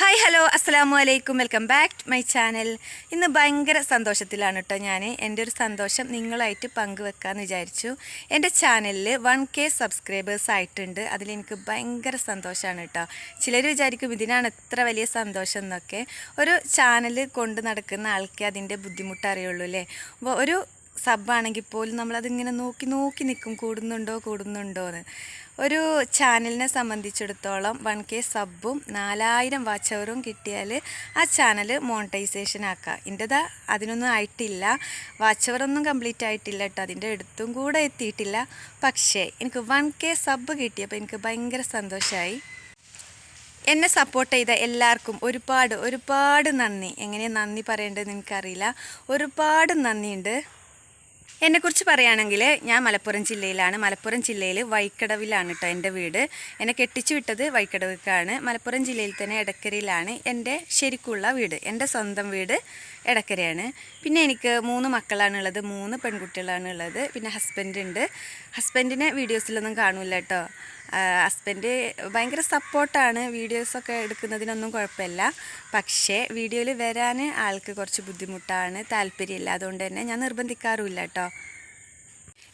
Hi hello അസ്സലാമു അലൈക്കും welcome back to my channel. ഇന്ന് ഭയങ്കര സന്തോഷത്തിലാണ് കേട്ടോ. ഞാൻ എൻ്റെ ഒരു സന്തോഷം നിങ്ങളായിട്ട് പങ്കുവെക്കാമെന്ന് വിചാരിച്ചു. എൻ്റെ ചാനലിൽ 1K സബ്സ്ക്രൈബേഴ്സ് ആയിട്ടുണ്ട്. അതിലെനിക്ക് ഭയങ്കര സന്തോഷമാണ് കേട്ടോ. ചിലർ വിചാരിക്കും ഇതിനാണ് എത്ര വലിയ സന്തോഷം എന്നൊക്കെ. ഒരു ചാനൽ കൊണ്ട് നടക്കുന്ന ആൾക്ക് അതിൻ്റെ ബുദ്ധിമുട്ട് അറിയുള്ളൂ അല്ലേ. അപ്പോൾ ഒരു സബ്ബാണെങ്കിൽ പോലും നമ്മളതിങ്ങനെ നോക്കി നിൽക്കും, കൂടുന്നുണ്ടോ എന്ന്. ഒരു ചാനലിനെ സംബന്ധിച്ചിടത്തോളം 1K സബ്ബും 4000 വാച്ച് അവറും കിട്ടിയാൽ ആ ചാനൽ മോണിറ്റൈസേഷൻ ആക്കാം. എൻ്റെതാ അതിനൊന്നും ആയിട്ടില്ല, വാച്ച് അവറൊന്നും കംപ്ലീറ്റ് ആയിട്ടില്ല കേട്ടോ, അതിൻ്റെ അടുത്തും കൂടെ എത്തിയിട്ടില്ല. പക്ഷേ എനിക്ക് 1K സബ്ബ് കിട്ടിയപ്പോൾ എനിക്ക് ഭയങ്കര സന്തോഷമായി. എന്നെ സപ്പോർട്ട് ചെയ്ത എല്ലാവർക്കും ഒരുപാട് നന്ദി. എങ്ങനെയാണ് നന്ദി പറയേണ്ടതെന്ന് എനിക്കറിയില്ല. ഒരുപാട് നന്ദിയുണ്ട്. എന്നെക്കുറിച്ച് പറയുകയാണെങ്കിൽ ഞാൻ മലപ്പുറം ജില്ലയിലാണ്. മലപ്പുറം ജില്ലയിൽ വൈക്കടവിലാണ് കേട്ടോ എൻ്റെ വീട്. എന്നെ കെട്ടിച്ചു വിട്ടത് വൈക്കടവിലേക്കാണ്. മലപ്പുറം ജില്ലയിൽ തന്നെ എടക്കരയിലാണ് എൻ്റെ ശരിക്കുള്ള വീട്. എൻ്റെ സ്വന്തം വീട് എടക്കരയാണ്. പിന്നെ എനിക്ക് 3 മക്കളാണുള്ളത്, 3 പെൺകുട്ടികളാണുള്ളത്. പിന്നെ ഹസ്ബൻഡ് ഉണ്ട്. ഹസ്ബൻഡിനെ വീഡിയോസിലൊന്നും കാണില്ല കേട്ടോ. ഹസ്ബൻഡ് ഭയങ്കര സപ്പോർട്ടാണ്, വീഡിയോസൊക്കെ എടുക്കുന്നതിനൊന്നും കുഴപ്പമില്ല. പക്ഷേ വീഡിയോയിൽ വരാൻ ആൾക്ക് കുറച്ച് ബുദ്ധിമുട്ടാണ്, താല്പര്യമില്ല. അതുകൊണ്ട് തന്നെ ഞാൻ നിർബന്ധിക്കാറുമില്ല കേട്ടോ.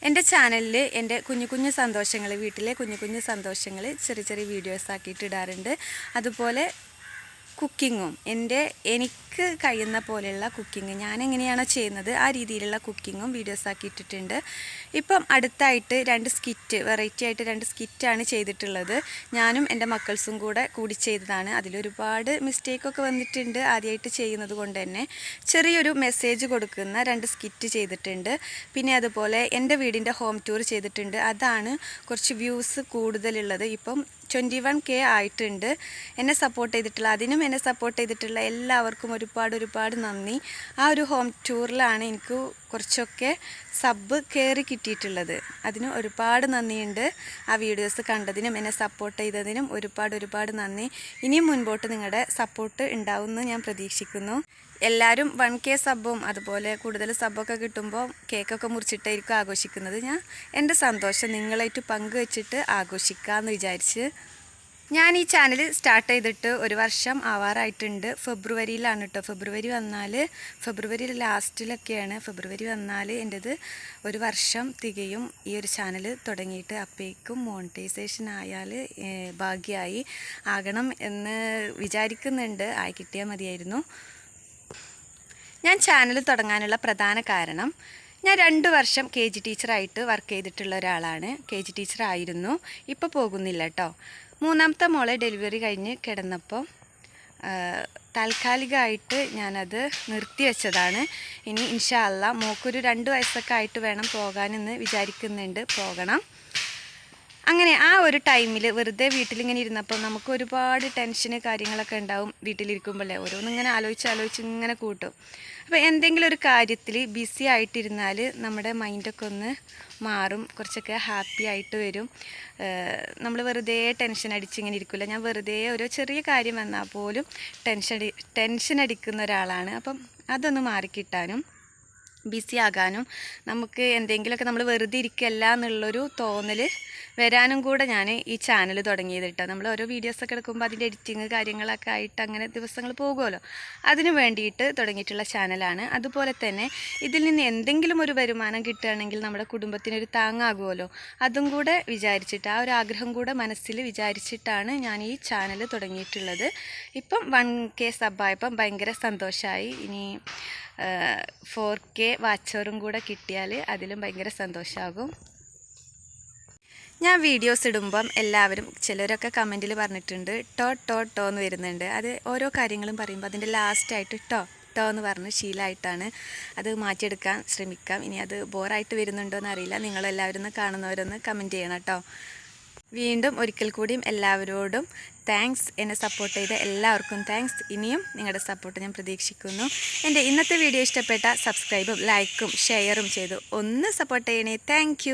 എൻ്റെ ചാനലിൽ എൻ്റെ കുഞ്ഞു സന്തോഷങ്ങൾ, വീട്ടിലെ കുഞ്ഞു സന്തോഷങ്ങൾ ചെറിയ വീഡിയോസ് ആക്കിയിട്ട് ഇടാറുണ്ട്. അതുപോലെ കുക്കിങ്ങും എനിക്ക് കഴിയുന്ന പോലെയുള്ള കുക്കിങ് ഞാൻ എങ്ങനെയാണോ ചെയ്യുന്നത് ആ രീതിയിലുള്ള കുക്കിങ്ങും വീഡിയോസാക്കി ഇട്ടിട്ടുണ്ട്. ഇപ്പം അടുത്തായിട്ട് 2 സ്കിറ്റ്, വെറൈറ്റി ആയിട്ട് 2 സ്കിറ്റാണ് ചെയ്തിട്ടുള്ളത്. ഞാനും എൻ്റെ മക്കൾസും കൂടി ചെയ്തതാണ്. അതിലൊരുപാട് മിസ്റ്റേക്കൊക്കെ വന്നിട്ടുണ്ട്. ആദ്യമായിട്ട് ചെയ്യുന്നത് കൊണ്ട് തന്നെ ചെറിയൊരു മെസ്സേജ് കൊടുക്കുന്ന 2 സ്കിറ്റ് ചെയ്തിട്ടുണ്ട്. പിന്നെ അതുപോലെ എൻ്റെ വീടിൻ്റെ ഹോം ടൂർ ചെയ്തിട്ടുണ്ട്. അതാണ് കുറച്ച് വ്യൂസ് കൂടുതലുള്ളത്. ഇപ്പം 21K ആയിട്ടുണ്ട്. എന്നെ സപ്പോർട്ട് ചെയ്തിട്ടുള്ള എല്ലാവർക്കും ഒരുപാട് നന്ദി. ആ ഒരു ഹോം ടൂറിലാണ് എനിക്ക് കുറച്ചൊക്കെ സബ്ബ് കയറി കിട്ടിയിട്ടുള്ളത്. അതിന് ഒരുപാട് നന്ദിയുണ്ട്. ആ വീഡിയോസ് കണ്ടതിനും എന്നെ സപ്പോർട്ട് ചെയ്തതിനും ഒരുപാട് നന്ദി. ഇനിയും മുൻപോട്ട് നിങ്ങളുടെ സപ്പോർട്ട് ഉണ്ടാവുമെന്ന് ഞാൻ പ്രതീക്ഷിക്കുന്നു. എല്ലാവരും 1K സബ്ബും അതുപോലെ കൂടുതൽ സബ്ബൊക്കെ കിട്ടുമ്പോൾ കേക്കൊക്കെ മുറിച്ചിട്ടായിരിക്കും ആഘോഷിക്കുന്നത്. ഞാൻ എൻ്റെ സന്തോഷം നിങ്ങളായിട്ട് പങ്കുവെച്ചിട്ട് ആഘോഷിക്കാമെന്ന് വിചാരിച്ച് ഞാൻ ഈ ചാനൽ സ്റ്റാർട്ട് ചെയ്തിട്ട് 1 വർഷം ആവാറായിട്ടുണ്ട്. ഫെബ്രുവരിയിലാണ് കേട്ടോ. ഫെബ്രുവരി ലാസ്റ്റിലൊക്കെയാണ്. ഫെബ്രുവരി വന്നാൽ എൻ്റെത് 1 വർഷം തികയും ഈ ഒരു ചാനൽ തുടങ്ങിയിട്ട്. അപ്പോഴേക്കും മോണിറ്റൈസേഷൻ ആയാൽ ഭാഗ്യമായി. ആകണം എന്ന് വിചാരിക്കുന്നുണ്ട്. ആയി കിട്ടിയാൽ മതിയായിരുന്നു. ഞാൻ ചാനൽ തുടങ്ങാനുള്ള പ്രധാന കാരണം, ഞാൻ 2 വർഷം KG ടീച്ചറായിട്ട് വർക്ക് ചെയ്തിട്ടുള്ള ഒരാളാണ്. KG ടീച്ചറായിരുന്നു, ഇപ്പോൾ പോകുന്നില്ല കേട്ടോ. 3ാമത്തെ മോളെ ഡെലിവറി കഴിഞ്ഞ് കിടന്നപ്പോൾ താൽക്കാലികമായിട്ട് ഞാനത് നിർത്തിവെച്ചതാണ്. ഇനി ഇൻഷാ അല്ലാ മോക്കൊരു 2 വയസ്സൊക്കെ ആയിട്ട് വേണം പോകാനെന്ന് വിചാരിക്കുന്നുണ്ട്. പോകണം. അങ്ങനെ ആ ഒരു ടൈമിൽ വെറുതെ വീട്ടിലിങ്ങനെ ഇരുന്നപ്പോൾ നമുക്ക് ഒരുപാട് ടെൻഷന് കാര്യങ്ങളൊക്കെ ഉണ്ടാവും. വീട്ടിലിരിക്കുമ്പോഴേ ഓരോന്നിങ്ങനെ ആലോചിച്ച് ഇങ്ങനെ കൂട്ടും. അപ്പോൾ എന്തെങ്കിലും ഒരു കാര്യത്തിൽ ബിസി ആയിട്ടിരുന്നാൽ നമ്മുടെ മൈൻഡൊക്കെ ഒന്ന് മാറും, കുറച്ചൊക്കെ ഹാപ്പി ആയിട്ട് വരും. നമ്മൾ വെറുതെ ടെൻഷൻ അടിച്ചിങ്ങനെ ഇരിക്കില്ല. ഞാൻ വെറുതെ ഒരു ചെറിയ കാര്യം വന്നാൽ പോലും ടെൻഷൻ അടിക്കുന്ന ഒരാളാണ്. അപ്പം അതൊന്ന് മാറിക്കിട്ടാനും ബിസി ആകാനും നമുക്ക് എന്തെങ്കിലുമൊക്കെ നമ്മൾ വെറുതെ ഇരിക്കല്ല എന്നുള്ളൊരു തോന്നൽ വരാനും കൂടെ ഞാൻ ഈ ചാനൽ തുടങ്ങിയത് കേട്ടോ. നമ്മൾ ഓരോ വീഡിയോസൊക്കെ എടുക്കുമ്പോൾ അതിൻ്റെ എഡിറ്റിങ് കാര്യങ്ങളൊക്കെ ആയിട്ട് അങ്ങനെ ദിവസങ്ങൾ പോകുമല്ലോ, അതിന് വേണ്ടിയിട്ട് തുടങ്ങിയിട്ടുള്ള ചാനലാണ്. അതുപോലെ തന്നെ ഇതിൽ നിന്ന് എന്തെങ്കിലും ഒരു വരുമാനം കിട്ടുകയാണെങ്കിൽ നമ്മുടെ കുടുംബത്തിനൊരു താങ്ങാകുമല്ലോ, അതും കൂടെ വിചാരിച്ചിട്ട്, ആ ഒരു ആഗ്രഹം കൂടെ മനസ്സിൽ വിചാരിച്ചിട്ടാണ് ഞാൻ ഈ ചാനൽ തുടങ്ങിയിട്ടുള്ളത്. ഇപ്പം 1K സബ്ബായപ്പം ഭയങ്കര സന്തോഷമായി. ഇനി 4K വാച്ചറും കൂടെ കിട്ടിയാൽ അതിലും ഭയങ്കര സന്തോഷമാകും. ഞാൻ വീഡിയോസ് ഇടുമ്പം എല്ലാവരും ചിലരൊക്കെ കമൻറ്റിൽ പറഞ്ഞിട്ടുണ്ട് ടോ എന്ന് വരുന്നുണ്ട്. അത് ഓരോ കാര്യങ്ങളും പറയുമ്പോൾ അതിൻ്റെ ലാസ്റ്റായിട്ട് ടോ എന്ന് പറഞ്ഞ് ശീലമായിട്ടാണ്. അത് മാറ്റിയെടുക്കാൻ ശ്രമിക്കാം. ഇനി അത് ബോറായിട്ട് വരുന്നുണ്ടോ എന്നറിയില്ല. നിങ്ങളെല്ലാവരും കാണുന്നവരൊന്ന് കമൻറ്റ് ചെയ്യണം കേട്ടോ. വീണ്ടും ഒരിക്കൽ കൂടിയും എല്ലാവരോടും താങ്ക്സ്. എന്നെ സപ്പോർട്ട് ചെയ്ത എല്ലാവർക്കും താങ്ക്സ്. ഇനിയും നിങ്ങളുടെ സപ്പോർട്ട് ഞാൻ പ്രതീക്ഷിക്കുന്നു. എൻ്റെ ഇന്നത്തെ വീഡിയോ ഇഷ്ടപ്പെട്ട സബ്സ്ക്രൈബും ലൈക്കും ഷെയറും ചെയ്തു ഒന്ന് സപ്പോർട്ട് ചെയ്യണേ. താങ്ക്